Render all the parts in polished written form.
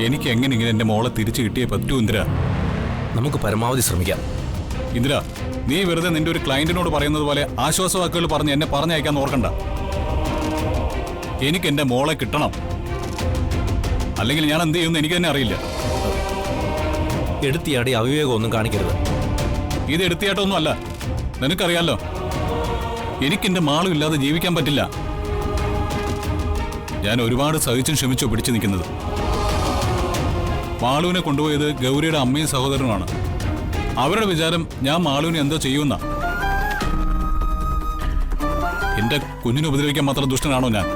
എനിക്ക് എങ്ങനെയെങ്കിലും എന്റെ മോളെ തിരിച്ചു കിട്ടിയേ പറ്റൂ ഇന്ദിര. നമുക്ക് പരമാവധി ശ്രമിക്കാം. ഇന്ദിര, നീ വെറുതെ നിന്റെ ഒരു ക്ലയന്റിനോട് പറയുന്നത് പോലെ ആശ്വാസവാക്കുകൾ പറഞ്ഞ് എന്നെ പറഞ്ഞയക്കാൻ ഓർക്കണ്ട. എനിക്ക് എന്റെ മോളെ കിട്ടണം, അല്ലെങ്കിൽ ഞാൻ എന്ത് ചെയ്യുമെന്ന് എനിക്ക് തന്നെ അറിയില്ല. എടുത്തിയാടി അവിവേകമൊന്നും കാണിക്കരുത്. ഇത് എടുത്തിയാട്ടൊന്നും അല്ല, നിനക്കറിയാലോ എനിക്കെന്റെ മാളും ഇല്ലാതെ ജീവിക്കാൻ പറ്റില്ല. ഞാൻ ഒരുപാട് സഹിച്ചും ക്ഷമിച്ചോ പിടിച്ചു നിൽക്കുന്നത്. മാളുവിനെ കൊണ്ടുപോയത് ഗൗരിയുടെ അമ്മയും സഹോദരനുമാണ്. അവരുടെ വിചാരം ഞാൻ മാളുവിനെ എന്തോ ചെയ്യുന്ന. എന്റെ കുഞ്ഞിനെ ഉപദ്രവിക്കാൻ മാത്രം ദുഷ്ടനാണോ ഞാൻ?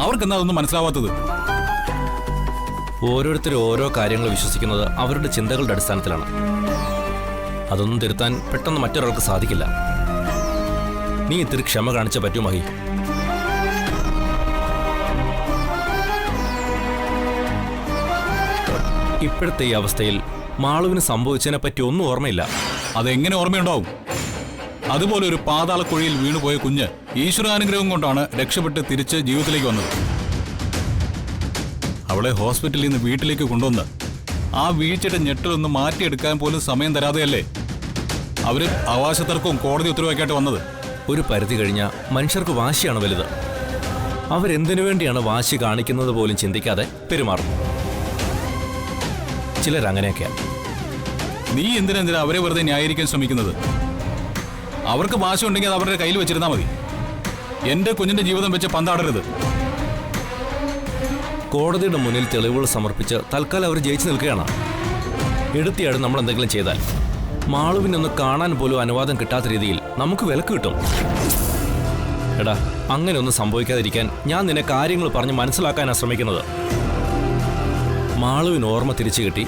അവർക്കെന്താ അതൊന്നും മനസ്സിലാവാത്തത്? ഓരോരുത്തരും ഓരോ കാര്യങ്ങൾ വിശ്വസിക്കുന്നത് അവരുടെ ചിന്തകളുടെ അടിസ്ഥാനത്തിലാണ്. അതൊന്നും തിരുത്താൻ പെട്ടെന്ന് മറ്റൊരാൾക്ക് സാധിക്കില്ല. നീ ഇത്തിരി ക്ഷമ കാണിച്ച പറ്റൂ മഹി. ഇപ്പോഴത്തെ ഈ അവസ്ഥയിൽ മാളുവിന് സംഭവിച്ചതിനെ പറ്റി ഒന്നും ഓർമ്മയില്ല. അതെങ്ങനെ ഓർമ്മയുണ്ടാവും? അതുപോലെ ഒരു പാതാളക്കുഴിയിൽ വീണുപോയ കുഞ്ഞ് ഈശ്വരാനുഗ്രഹം കൊണ്ടാണ് രക്ഷപ്പെട്ട് തിരിച്ച് ജീവിതത്തിലേക്ക് വന്നത്. അവളെ ഹോസ്പിറ്റലിൽ നിന്ന് വീട്ടിലേക്ക് കൊണ്ടുവന്ന് ആ വീഴ്ചയുടെ ഞെട്ടലൊന്ന് മാറ്റിയെടുക്കാൻ പോലും സമയം തരാതെയല്ലേ അവര് അവകാശത്തർക്കവും കോടതി ഉത്തരവാക്കിയായിട്ട് വന്നത്. ഒരു പരിധി കഴിഞ്ഞാൽ മനുഷ്യർക്ക് വാശിയാണ് വലുത്. അവരെന്തിനു വേണ്ടിയാണ് വാശി കാണിക്കുന്നത് പോലും ചിന്തിക്കാതെ പെരുമാറും. ചിലരങ്ങനെയൊക്കെയാണ്. നീ എന്തിനാ അവരെ വെറുതെ ന്യായീകരിക്കാൻ ശ്രമിക്കുന്നത്? അവർക്ക് വാശി ഉണ്ടെങ്കിൽ അത് അവരുടെ കയ്യിൽ വെച്ചിരുന്നാൽ മതി. എന്റെ കുഞ്ഞിന്റെ ജീവിതം വെച്ച് പന്താടരുത്. കോടതിയുടെ മുന്നിൽ തെളിവുകൾ സമർപ്പിച്ച് തൽക്കാലം അവർ ജയിച്ചു നിൽക്കുകയാണ്. എടുത്തിയാട് നമ്മൾ എന്തെങ്കിലും ചെയ്താൽ മാളുവിനൊന്ന് കാണാൻ പോലും അനുവാദം കിട്ടാത്ത രീതിയിൽ നമുക്ക് വിലക്ക് കിട്ടും. എടാ, അങ്ങനെ ഒന്നും സംഭവിക്കാതിരിക്കാൻ ഞാൻ നിന്നെ കാര്യങ്ങൾ പറഞ്ഞ് മനസ്സിലാക്കാനാണ് ശ്രമിക്കുന്നത്. മാളുവിന് ഓർമ്മ തിരിച്ചു കിട്ടി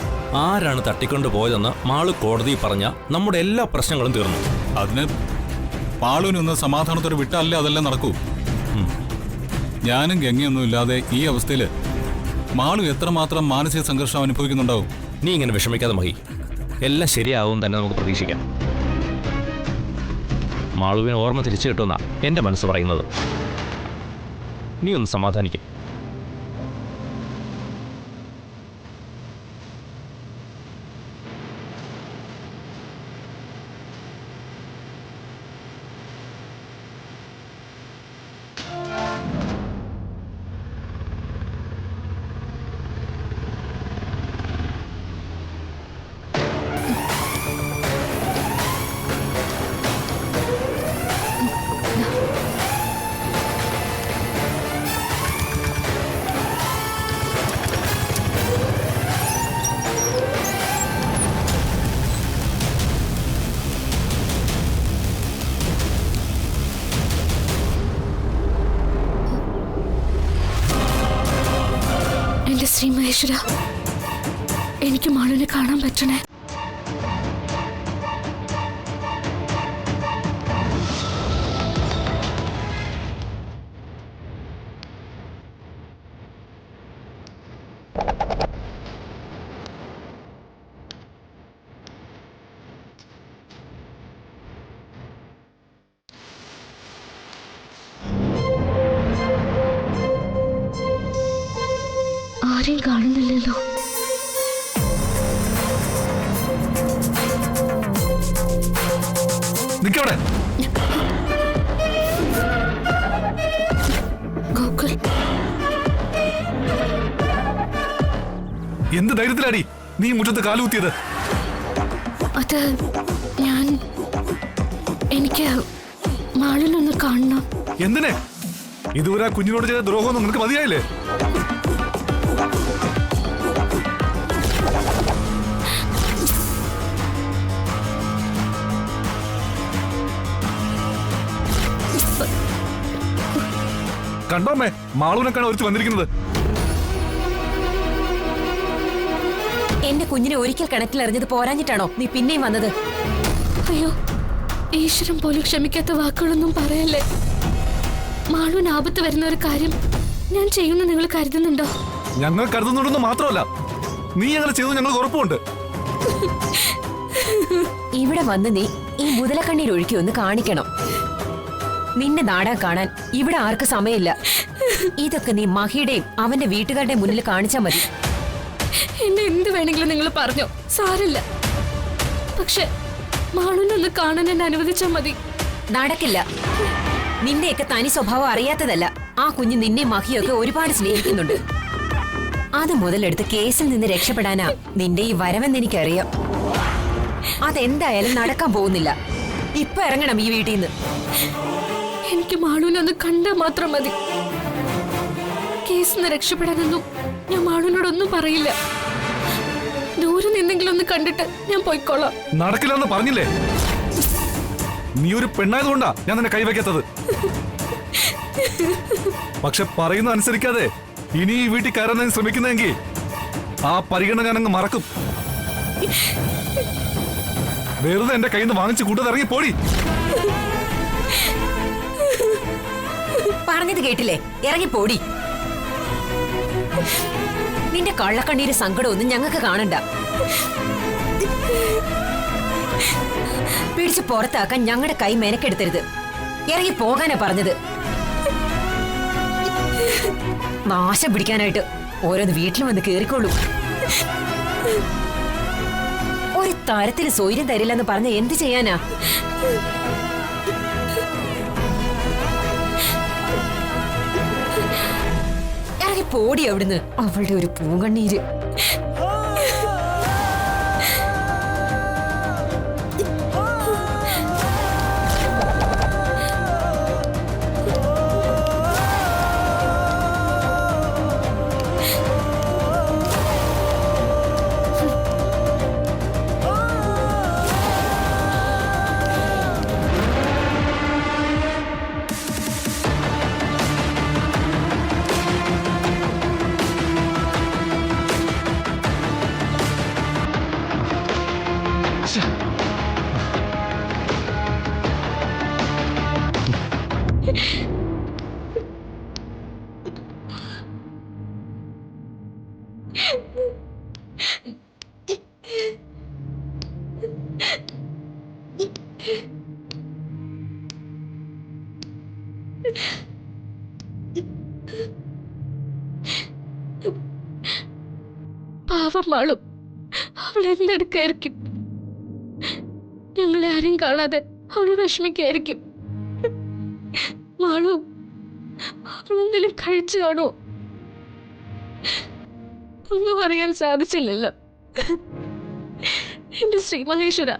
ആരാണ് തട്ടിക്കൊണ്ടു പോയതെന്ന് മാളു കോടതി പറഞ്ഞ നമ്മുടെ എല്ലാ പ്രശ്നങ്ങളും തീർന്നു. അതിന് മാളുവിനൊന്ന് സമാധാനത്തോടെ വിട്ടാലേ അതെല്ലാം നടക്കൂ. ഞാനും ഗംഗയൊന്നും ഇല്ലാതെ ഈ അവസ്ഥയില് മാളു എത്രമാത്രം മാനസിക സംഘർഷം അനുഭവിക്കുന്നുണ്ടാവും. നീ ഇങ്ങനെ വിഷമിക്കാതെ മഹി, എല്ലാം ശരിയാവും തന്നെ നമുക്ക് പ്രതീക്ഷിക്കാം. മാളുവിന് ഓർമ്മ തിരിച്ചു കിട്ടുമെന്നാ എൻ്റെ മനസ്സ് പറയുന്നത്. നീ ഒന്ന് സമാധാനിക്കും. ശ്രീ മഹേശ്വര, എനിക്ക് മാളുവിനെ കാണാൻ പറ്റണേ. ആരെയും കാണുന്നില്ലല്ലോ. ഗോകുൽ, എന്ത് ധൈര്യത്തിലാടി നീ മുറ്റത്ത് കാലുകുത്തിയത്? അത് എനിക്ക് മാളിലൊന്ന് കാണണം. എന്തിനെ? ഇതുവരെ ആ കുഞ്ഞിനോട് ചെയ്ത ദ്രോഹമൊന്നും നിനക്ക് മതിയായില്ലേ? കണ്ടോമ്മേ, മാളൂനൊക്കെയാണ് ഒരുത്തി വന്നിരിക്കുന്നത്. എന്റെ കുഞ്ഞിനെ ഒരിക്കൽ കിണറ്റിലെറിഞ്ഞത് പോരാഞ്ഞിട്ടാണോ നീ പിന്നെയും വന്നത്? അയ്യോ, ഈശ്വരൻ പോലും ക്ഷമിക്കാത്ത വാക്കുകളൊന്നും പറയല്ലേ. മാളുവിന് ആപത്ത് വരുന്ന ഒരു കാര്യം ഞാൻ ചെയ്യുന്ന നിങ്ങൾ കരുതുന്നുണ്ടോ? ഞങ്ങൾ കരുതുന്നുണ്ടെന്ന് മാത്രമല്ല, നീ അങ്ങനെ ചെയ്തു ഞങ്ങൾ ഉറപ്പുണ്ട്. ഇവിടെ വന്ന് നീ ഈ മുതലക്കണ്ണീർ ഒഴുക്കി ഒന്ന് കാണിക്കണം. നിന്റെ നാടകം കാണാൻ ഇവിടെ ആർക്ക് സമയമില്ല. ഇതൊക്കെ നീ മഹിയുടെയും അവന്റെ വീട്ടുകാരുടെയും മുന്നിൽ കാണിച്ചാൽ മതി. എന്നെ എന്ത് വേണമെങ്കിലും നിങ്ങൾ പറഞ്ഞോ, സാരില്ല. പക്ഷെ മാളുനൊന്ന് കാണാൻ എന്നെ അനുവദിച്ചാൽ മതി. നടക്കില്ല. നിന്റെയൊക്കെ തനി സ്വഭാവം അറിയാത്തതല്ല. ആ കുഞ്ഞ് നിന്നെ മഹിയൊക്കെ ഒരുപാട് സ്നേഹിക്കുന്നുണ്ട്. അത് മുതലെടുത്ത് കേസിൽ നിന്ന് രക്ഷപ്പെടാനാ നിന്റെ ഈ വരവെന്ന് എനിക്കറിയാം. അതെന്തായാലും നടക്കാൻ പോകുന്നില്ല. ഇപ്പൊ ഇറങ്ങണം ഈ വീട്ടിൽ നിന്ന്. എനിക്ക് മാളുവിനൊന്ന് കണ്ടാൽ മാത്രം മതി. കേസിൽ നിന്ന് രക്ഷപ്പെടാനൊന്നും ഞാൻ മാളുവിനോടൊന്നും പറയില്ല. ദൂരെ നിന്നെങ്കിലും ഒന്ന് കണ്ടിട്ട് ഞാൻ പോയിക്കോളാം. നടക്കില്ലെന്ന് പറഞ്ഞില്ലേ? നീ ഒരു പെണ്ണായതുകൊണ്ടാ ഞാൻ നിന്നെ കൈവയ്ക്കാത്തത്. പക്ഷെ പറയുന്ന അനുസരിക്കാതെ ഇനി ഈ വീട്ടിൽ കയറാൻ ശ്രമിക്കുന്നെങ്കിൽ ആ പരിഗണന ഞാനങ്ങ് മറക്കും. വെറുതെ എന്റെ കയ്യിൽ നിന്ന് വാങ്ങിച്ചു കൂട്ടത് ഇറങ്ങി പോടി. പറഞ്ഞത് കേട്ടില്ലേ? ഇറങ്ങി പോടി. നിന്റെ കള്ളക്കണ്ണീര് സങ്കടമൊന്നും ഞങ്ങൾക്ക് കാണണ്ട. പിടിച്ച് പുറത്താക്കാൻ ഞങ്ങളുടെ കൈ മെനക്കെടുത്തരുത്. ഇറങ്ങി പോകാനാ പറഞ്ഞത്. നാശം പിടിക്കാനായിട്ട് ഓരോന്ന് വീട്ടിൽ വന്ന് കേറിക്കോളൂ. ഒരു തരത്തിന് സ്വൈര്യം തരില്ലെന്ന് പറഞ്ഞ എന്ത് ചെയ്യാനാ? ഇറങ്ങി പോടി അവിടുന്ന്. അവളുടെ ഒരു പൂങ്കണ്ണീര്. പാവം മാളും, അവൾ എന്തെടുക്കായിരിക്കും? ഞങ്ങളെ ആരെയും കാണാതെ അവള് വിഷമിക്കായിരിക്കും. മാളും അവളെന്തെങ്കിലും കഴിച്ചു കാണോ? ഒന്നും അറിയാൻ സാധിച്ചില്ലല്ലോ എന്റെ ശ്രീ മഹേശ്വര.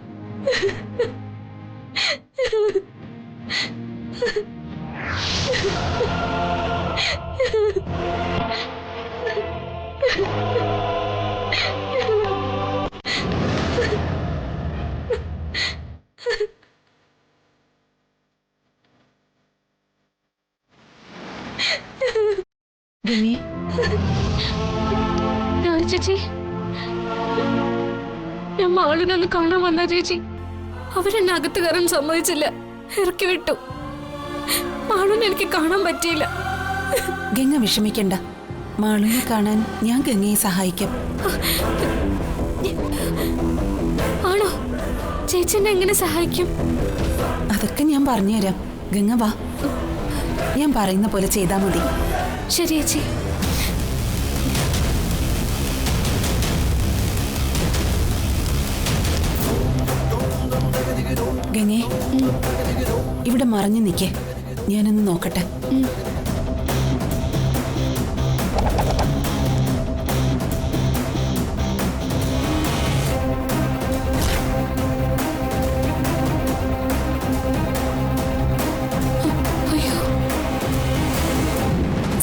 ചേച്ചി, ഞാൻ മാളിനൊന്ന് കാണാൻ വന്ന ചേച്ചി. അവരെന്നെ അകത്ത് കയറാൻ സമ്മതിച്ചില്ല, ഇറക്കി വിട്ടു. മാളിനെ എനിക്ക് കാണാൻ പറ്റിയില്ല. ഗംഗ വിഷമിക്കണ്ട. മാളുവിനെ കാണാൻ ഞാൻ ഗംഗയെ സഹായിക്കാം. ആണോ? ചേച്ചി എന്നെ എങ്ങനെ സഹായിക്കും? അതൊക്കെ ഞാൻ പറഞ്ഞുതരാം. ഗംഗ വാ, ഞാൻ പറയുന്ന പോലെ ചെയ്താൽ മതി. ശരി ചേച്ചി. ഗംഗേ, ഇവിടെ മറഞ്ഞു നിൽക്കേ, ഞാനൊന്ന് നോക്കട്ടെ.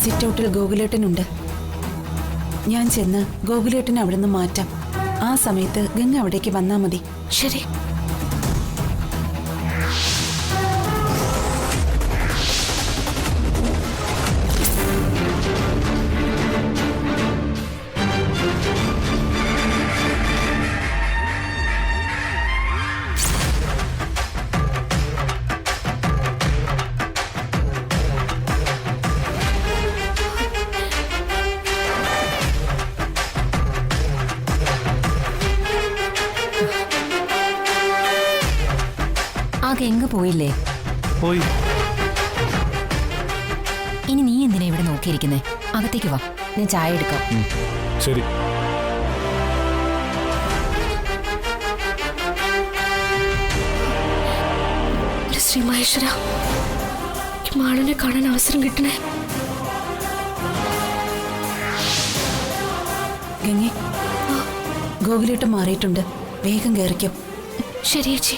സിറ്റ് ഔട്ടിൽ ഗോകുലേട്ടനുണ്ട്. ഞാൻ ചെന്ന് ഗോകുലേട്ടനെ അവിടെ നിന്ന് മാറ്റാം. ആ സമയത്ത് ഗംഗ അവിടേക്ക് വന്നാൽ മതി. ശരി. ഗംഗ പോയില്ലേ? പോയി. ഇനി നീ എന്തിനാ ഇവിടെ നോക്കിയിരിക്കുന്നേ? അകത്തേക്ക് വാ, ഞാൻ ചായ എടുക്കാം. ശരി. ശ്രീ മഹേശ്വര, മാളുവിനെ കാണാൻ അവസരം കിട്ടണേ. ഗംഗെ, ഗോകുലേട്ടൻ മാറിയിട്ടുണ്ട്, വേഗം കയറിക്കോ. ശരി ചേച്ചി.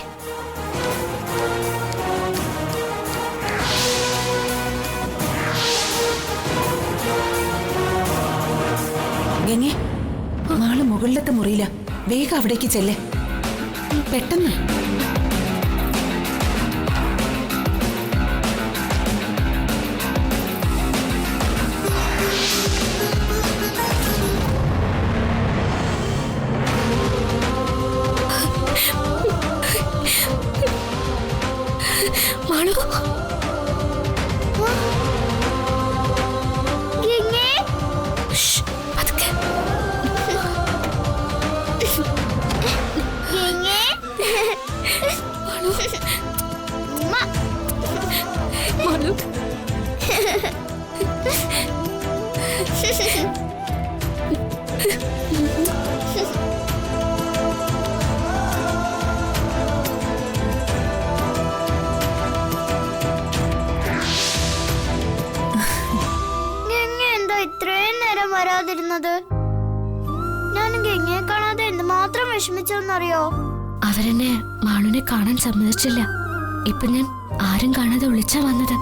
ഗംഗെ, മാള് മുകളിലത്തെ മുറിയില്ല, വേഗം അവിടേക്ക് ചെല്ലേ, പെട്ടെന്ന്. മാളു, ശ്ശ്, പതുക്കെ. മാളു, എന്താ ഇത്രയും നേരം വരാതിരുന്നത്? ഞാൻ ഗംഗയെ കാണാതെ എന്തുമാത്രം വിഷമിച്ചെന്നറിയോ? അവരെന്നെ മാളുവിനെ കാണാൻ സമ്മതിച്ചില്ല. ഇപ്പൊ ഞാൻ ആരും കാണാതെ വിളിച്ചാ വന്നത്.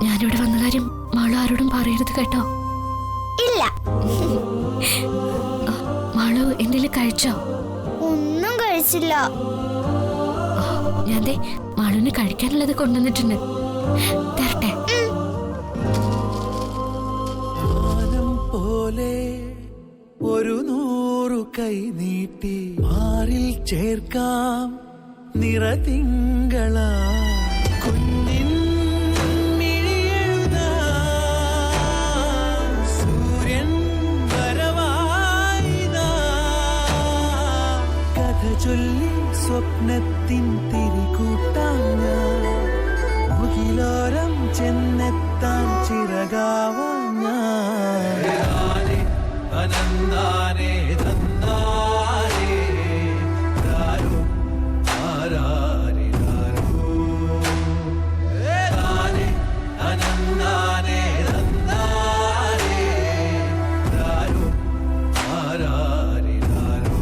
ഞാനിവിടെ വന്ന കാര്യം മാളു ആരോടും പറയരുത് കേട്ടോ. ഇല്ല. മാളു എന്തെങ്കിലും കഴിച്ചോ? ഒന്നും കഴിച്ചില്ല. ഞാൻ ദേ മാളുവിന് കഴിക്കാനുള്ളത് കൊണ്ടുവന്നിട്ടുണ്ട്, തരട്ടെ? പോലെ ഒരു 100 കൈ നീട്ടി മാറിൽ ചേർക്കാം നിറതിങ്കള കുഞ്ഞിൻ മിഴിയെഴുതാ സൂര്യൻ വരവായിതാ കഥ ചൊല്ലി സ്വപ്നത്തിൻ തിരികൂട്ടാൻ മുകിലോരം ചെന്നെത്താൻ ചിറകാവാൻ അനന്താനേ തന്താനേ ദാരു ആരാരി ദാരു ദാനേ അനന്താനേ തന്താനേ ദാരു ആരാരി ദാരു.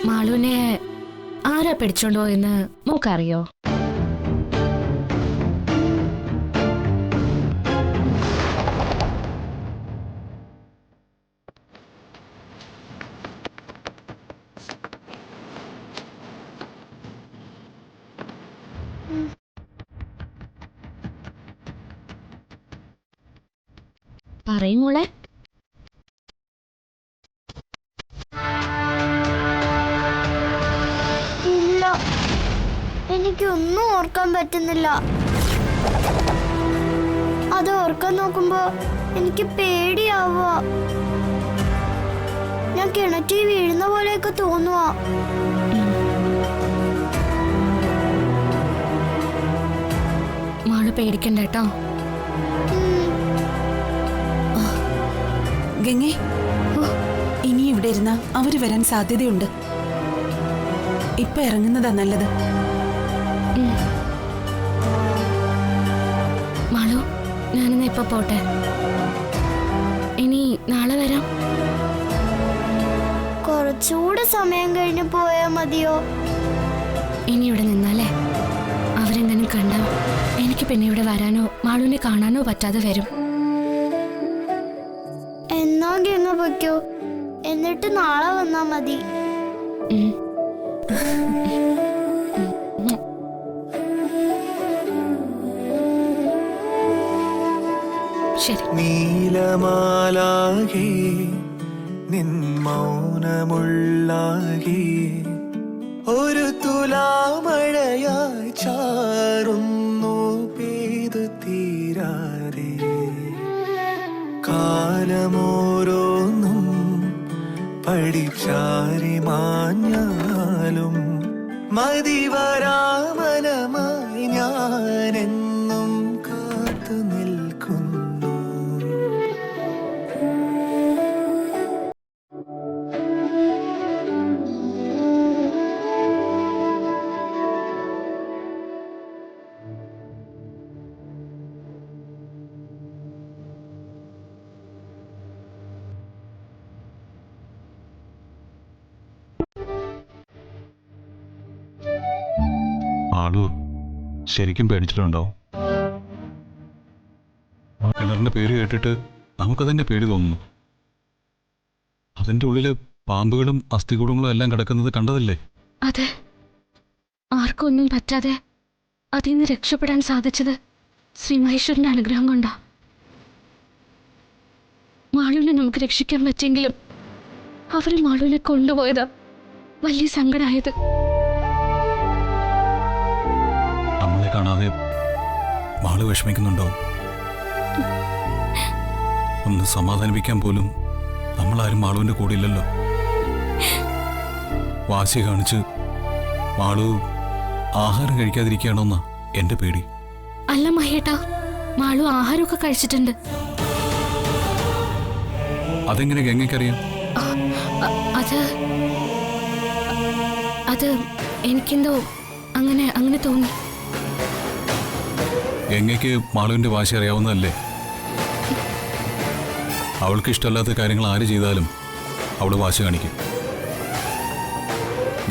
മാളുവിനെ ആരാ പിടിച്ചോണ്ടോ എന്ന് മോക്കറിയോ? പറയും മോളെ. ഇല്ല, എനിക്കൊന്നും ഓർക്കാൻ പറ്റുന്നില്ല. അത് ഓർക്കാൻ നോക്കുമ്പോ എനിക്ക് പേടിയാവുക. ഞാൻ കിണറ്റിൽ വീഴുന്ന പോലെയൊക്കെ തോന്നുക. മാള് പേടിക്കണ്ട കേട്ടോ. ഗംഗെ, ഇനി ഇവിടെ ഇരുന്ന അവര് വരാൻ സാധ്യതയുണ്ട്. ഇപ്പൊ ഇറങ്ങുന്നതാ നല്ലത്. മാളു, ഞാനിന്ന് ഇപ്പൊ പോട്ടെ, ഇനി നാളെ വരാം. കുറച്ചുകൂടെ സമയം കഴിഞ്ഞ് പോയാ മതിയോ? ഇനി ഇവിടെ നിന്നാലേ അവരെന്തെങ്കിലും കണ്ടോ എനിക്ക് പിന്നെ ഇവിടെ വരാനോ മാളുവിനെ കാണാനോ പറ്റാതെ വരും. എന്നാ ഗംഗ പൊയ്ക്കോ, എന്നിട്ട് നാളെ വന്നാ മതി. ശരി. നീലമാലാകെ നിൻ മൗനമുള്ളാകെ ഒരു തുലാമഴയായി ചാറുന്നു പെയ്തു തീരാതെ കാലമോരോന്നും പടിച്ചാരി മാഞ്ഞാലും മതിവരാമനമായി ഞാനെന്നും കാത്തു നിൽക്കുന്നു. മാളു ശരിക്കും പേടിച്ചിട്ടുണ്ടാവും. ആ കിണറിന്റെ പേര് കേട്ടിട്ട് നമുക്കതിന്റെ പേടി തോന്നുന്നു. അതിന്റെ ഉള്ളില് പാമ്പുകളും അസ്ഥികൂടങ്ങളും എല്ലാം കിടക്കുന്നത് കണ്ടതല്ലേ? അതെ, ആർക്കും ഒന്നും പറ്റാതെ അതിൽ നിന്ന് രക്ഷപ്പെടാൻ സാധിച്ചത് ശ്രീ മഹേശ്വരന്റെ അനുഗ്രഹം കൊണ്ടാ. മാളുവിനെ നമുക്ക് രക്ഷിക്കാൻ പറ്റിയെങ്കിലും അവർ മാളുവിനെ കൊണ്ടുപോയതാ വലിയ സങ്കടമായത്. നമ്മളെ കാണാതെ മാളു വിഷമിക്കുന്നുണ്ടോ? ഒന്ന് സമാധാനിപ്പിക്കാൻ പോലും നമ്മളാരും മാളുവിന്റെ കൂടെ ഇല്ലല്ലോ. വാശി കാണിച്ച് മാളു ആഹാരം കഴിക്കാതിരിക്കുകയാണോന്നാ എന്റെ പേടി. അല്ല മഹേട്ടാ, മാളു ആഹാരമൊക്കെ കഴിച്ചിട്ടുണ്ട്. അതെങ്ങനെ ഗംഗയ്ക്കറിയാം? അത് എനിക്കെന്തോ അങ്ങനെ തോന്നി. ഗംഗയ്ക്ക് മാളുവിന്റെ വാശി അറിയാവുന്നതല്ലേ? അവൾക്ക് ഇഷ്ടമല്ലാത്ത കാര്യങ്ങൾ ആര് ചെയ്താലും അവൾ വാശി കാണിക്കും.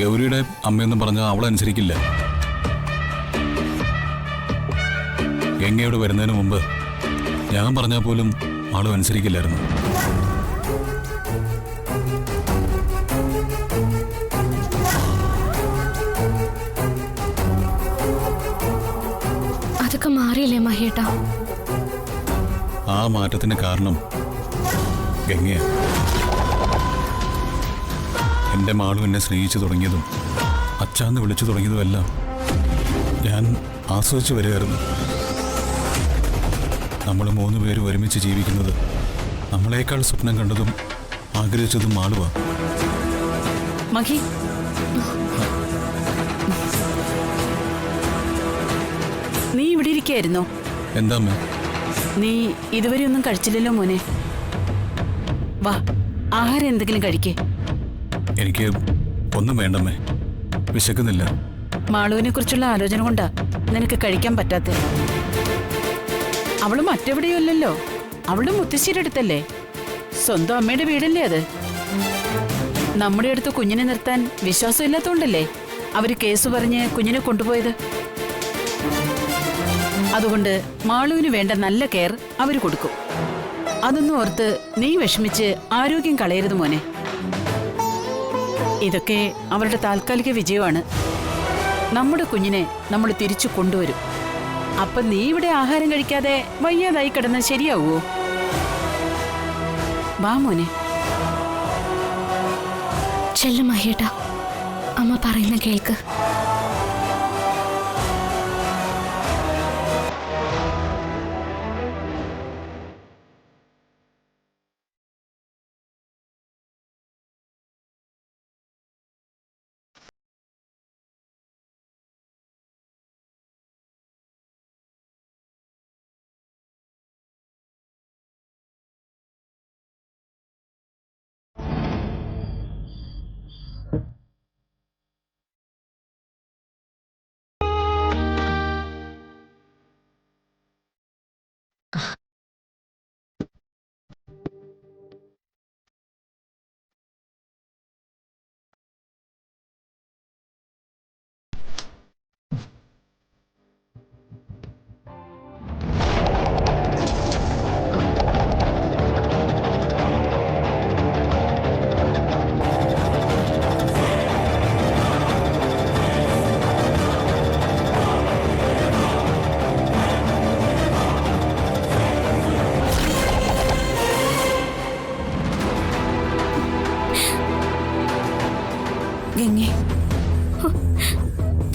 ഗൗരിയുടെ അമ്മയെന്ന് പറഞ്ഞാൽ അവളനുസരിക്കില്ല. ഗംഗയോട് വരുന്നതിന് മുമ്പ് ഞാൻ പറഞ്ഞാൽ പോലും ആളും അനുസരിക്കില്ലായിരുന്നു. അതൊക്കെ മാറിയില്ലേ മഹേട്ടാ? ആ മാറ്റത്തിന് കാരണം ഗംഗയാണ്. എൻ്റെ മാളു എന്നെ സ്നേഹിച്ചു തുടങ്ങിയതും അച്ഛാന്ന് വിളിച്ചു തുടങ്ങിയതുമെല്ലാം ഞാൻ ആസ്വദിച്ചു വരികയായിരുന്നു. നമ്മൾ 3 പേര് ഒരുമിച്ച് ജീവിക്കുന്നത് നമ്മളെക്കാൾ സ്വപ്നം കണ്ടതും ആഗ്രഹിച്ചതും മാളുവാ. മഹി, നീ ഇവിടെ ഇരിക്കായിരുന്നോ? എന്താ അമ്മേ? നീ ഇതുവരെ ഒന്നും കഴിച്ചില്ലല്ലോ മോനെ. വാ, ആഹാരം എന്തെങ്കിലും കഴിക്കേ. എനിക്ക് ഒന്നും വേണ്ടമ്മേ, വിശക്കുന്നില്ല. മാളുവിനെ കുറിച്ചുള്ള ആലോചന കൊണ്ടാ നിനക്ക് കഴിക്കാൻ പറ്റാത്ത. അവള് മറ്റെവിടെയോ അല്ലല്ലോ, അവളുടെ മുത്തശ്ശിയുടെ അടുത്തല്ലേ. സ്വന്തം അമ്മയുടെ വീടല്ലേ അത്. നമ്മുടെ അടുത്ത് കുഞ്ഞിനെ നിർത്താൻ വിശ്വാസം ഇല്ലാത്തോണ്ടല്ലേ അവര് കേസ് പറഞ്ഞ് കുഞ്ഞിനെ കൊണ്ടുപോയത്. അതുകൊണ്ട് മാളുവിന് വേണ്ട നല്ല കെയർ അവര് കൊടുക്കും. അതൊന്നും ഓർത്ത് നീ വിഷമിച്ച് ആരോഗ്യം കളയരുത് മോനെ. ഇതൊക്കെ അവരുടെ താൽക്കാലിക വിജയമാണ്. നമ്മുടെ കുഞ്ഞിനെ നമ്മൾ തിരിച്ചു കൊണ്ടുവരും. അപ്പൊ നീ ഇവിടെ ആഹാരം കഴിക്കാതെ വയ്യാതായി കിടന്നാൽ ശരിയാവോ? വാ മോനെ. ചെല്ലു മഹേട്ടാ, അമ്മ പറയുന്ന കേൾക്ക്.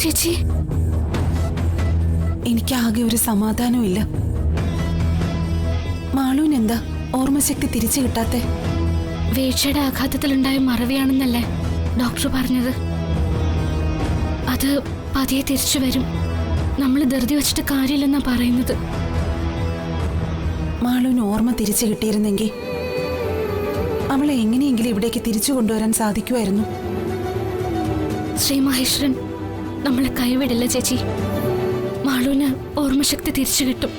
ചേച്ചി, എനിക്കാകെ ഒരു സമാധാനവും ഇല്ല. മാളൂനെന്താ ഓർമ്മശക്തി തിരിച്ചു കിട്ടാത്തെ? വീഴ്ചയുടെ ആഘാതത്തിലുണ്ടായ മറവിയാണെന്നല്ലേ ഡോക്ടർ പറഞ്ഞത്. അത് പതിയെ തിരിച്ചു വരും. നമ്മൾ ധൃതി വെച്ചിട്ട് കാര്യമില്ലെന്നാ പറയുന്നത്. മാളൂന് ഓർമ്മ തിരിച്ചു കിട്ടിയിരുന്നെങ്കിൽ അവളെ എങ്ങനെയെങ്കിലും ഇവിടേക്ക് തിരിച്ചു കൊണ്ടുവരാൻ സാധിക്കുമായിരുന്നു. ശ്രീ മഹേശ്വരൻ നമ്മളെ കൈവിടില്ല ചേച്ചി. മാളൂന് ഓർമ്മശക്തി തിരിച്ചു കിട്ടും.